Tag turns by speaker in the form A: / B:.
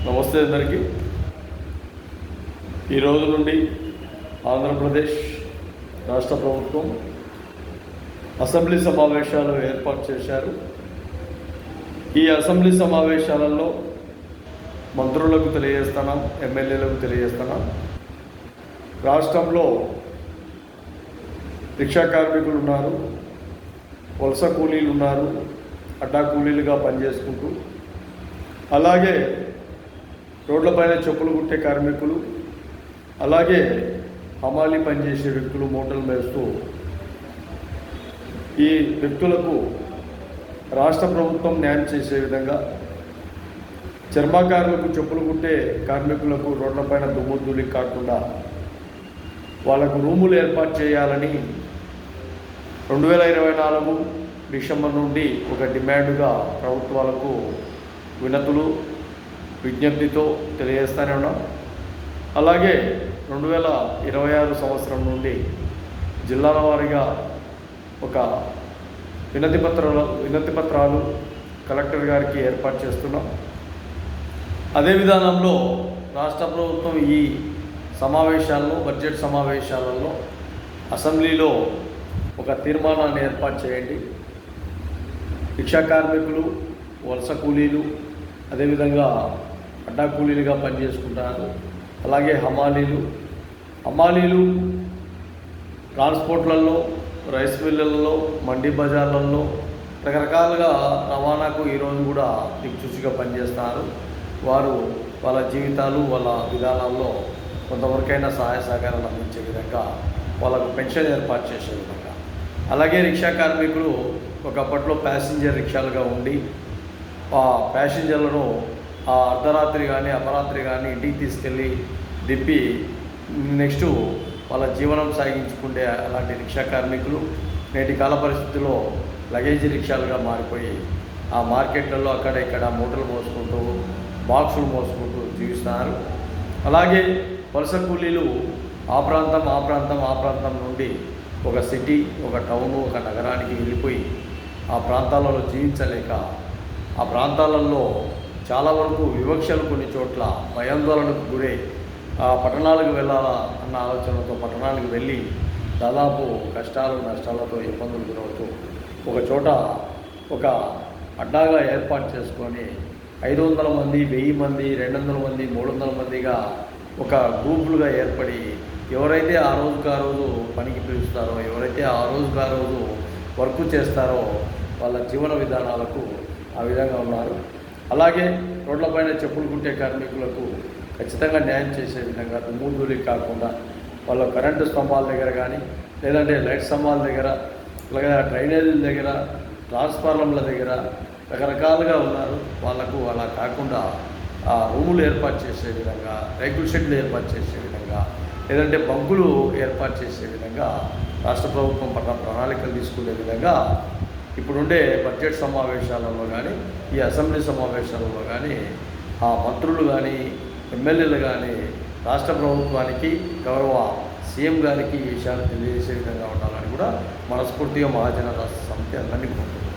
A: నమస్తే అందరికీ. ఈ రోజు నుండి ఆంధ్రప్రదేశ్ రాష్ట్ర ప్రభుత్వం అసెంబ్లీ సమావేశాలు ఏర్పాటు చేశారు. ఈ అసెంబ్లీ సమావేశాలలో మంత్రులకు తెలియజేస్తున్నాం, ఎమ్మెల్యేలకు తెలియజేస్తున్నాం. రాష్ట్రంలో రిక్షా కార్మికులు ఉన్నారు, వలస కూలీలు ఉన్నారు, అడ్డా కూలీలుగా పనిచేసుకుంటూ, అలాగే రోడ్లపైన చెప్పులు కుట్టే కార్మికులు, అలాగే హమాలీ పనిచేసే వ్యక్తులు, మూటలు మేస్తూ ఈ వ్యక్తులకు రాష్ట్ర ప్రభుత్వం న్యాయం చేసే విధంగా, చర్మకారులకు చెప్పులు కుట్టే కార్మికులకు రోడ్లపైన దుమ్ముధూళి కాకుండా వాళ్లకు రూములు ఏర్పాటు చేయాలని 2024 డిసెంబర్ నుండి ఒక డిమాండ్గా ప్రభుత్వాలకు వినతులు విజ్ఞప్తితో తెలియజేస్తూనే ఉన్నాం. అలాగే 2026 సంవత్సరం నుండి జిల్లాల వారీగా ఒక వినతి పత్రాలు కలెక్టర్ గారికి ఏర్పాటు చేస్తున్నాం. అదే విధానంలో రాష్ట్ర ప్రభుత్వం ఈ సమావేశాల్లో, బడ్జెట్ సమావేశాలలో అసెంబ్లీలో ఒక తీర్మానాన్ని ఏర్పాటు చేయండి. రిక్షా కార్మికులు, వలస కూలీలు, అదేవిధంగా అడ్డా కూలీలుగా పనిచేసుకుంటారు. అలాగే హమాలీలు ట్రాన్స్పోర్ట్లలో, రైస్ మిల్లులలో, మండీ బజార్లలో రకరకాలుగా రవాణాకు ఈరోజు కూడా దిక్సూచిగా పనిచేస్తున్నారు. వారు వాళ్ళ జీవితాలు, వాళ్ళ విధానాల్లో కొంతవరకైనా సహాయ సహకారాలు అందించే విధంగా వాళ్ళకు పెన్షన్ ఏర్పాటు చేసే విధంగా, అలాగే రిక్షా కార్మికులు ఒకప్పట్లో ప్యాసింజర్ రిక్షాలుగా ఉండి ఆ ప్యాసింజర్లను ఆ అర్ధరాత్రి కానీ అపరాత్రి కానీ ఇంటికి తీసుకెళ్ళి దింపి నెక్స్ట్ వాళ్ళ జీవనం సాగించుకుంటే అలాంటి రిక్షా కార్మికులు నేటి కాల పరిస్థితుల్లో లగేజీ రిక్షాలుగా మారిపోయి ఆ మార్కెట్లలో అక్కడ ఇక్కడ మూటలు మోసుకుంటూ, బాక్సులు మోసుకుంటూ జీవిస్తున్నారు. అలాగే వలస కూలీలు ఆ ప్రాంతం నుండి ఒక సిటీ, ఒక టౌను, ఒక నగరానికి వెళ్ళిపోయి ఆ ప్రాంతాలలో జీవించలేక ఆ ప్రాంతాలలో చాలా వరకు వివక్షలు, కొన్ని చోట్ల భయాందోళనకు గురై ఆ పట్టణాలకు వెళ్ళాలా అన్న ఆలోచనతో పట్టణాలకు వెళ్ళి దాదాపు కష్టాలు నష్టాలతో ఇబ్బందులు గురవుతూ ఒక చోట ఒక అడ్డాగా ఏర్పాటు చేసుకొని 500 మంది, 1000 మంది, 200 మంది, 300 మందిగా ఒక గ్రూపులుగా ఏర్పడి ఎవరైతే ఆ రోజు పనికి పిలుస్తారో, ఎవరైతే ఆ రోజు వర్క్ చేస్తారో వాళ్ళ జీవన విధానాలకు ఆ విధంగా ఉన్నారు. అలాగే రోడ్లపైన చెప్పులు కుట్టే కార్మికులకు ఖచ్చితంగా న్యాయం చేసే విధంగా దుమ్ముధూళి కాకుండా వాళ్ళ కరెంటు స్తంభాల దగ్గర కానీ, లేదంటే లైట్ స్తంభాల దగ్గర, అలాగే డ్రైనేజీల దగ్గర, ట్రాన్స్ఫార్మర్ల దగ్గర రకరకాలుగా ఉన్నారు. వాళ్ళకు అలా కాకుండా ఆ రూములు ఏర్పాటు చేసే విధంగా, రేకుల షెడ్లు ఏర్పాటు చేసే విధంగా, లేదంటే బంకులు ఏర్పాటు చేసే విధంగా రాష్ట్ర ప్రభుత్వం పట్ల ప్రణాళికలు తీసుకునే విధంగా ఇప్పుడుండే బడ్జెట్ సమావేశాలలో కానీ, ఈ అసెంబ్లీ సమావేశాలలో కానీ ఆ మంత్రులు కానీ, ఎమ్మెల్యేలు కానీ రాష్ట్ర ప్రభుత్వానికి, గౌరవ సీఎం గారికి ఈ విషయాలు తెలియజేసే విధంగా ఉండాలని కూడా మనస్ఫూర్తిగా మహాజన రాష్ట్ర సమితి అందరినీ కోరుతుంది.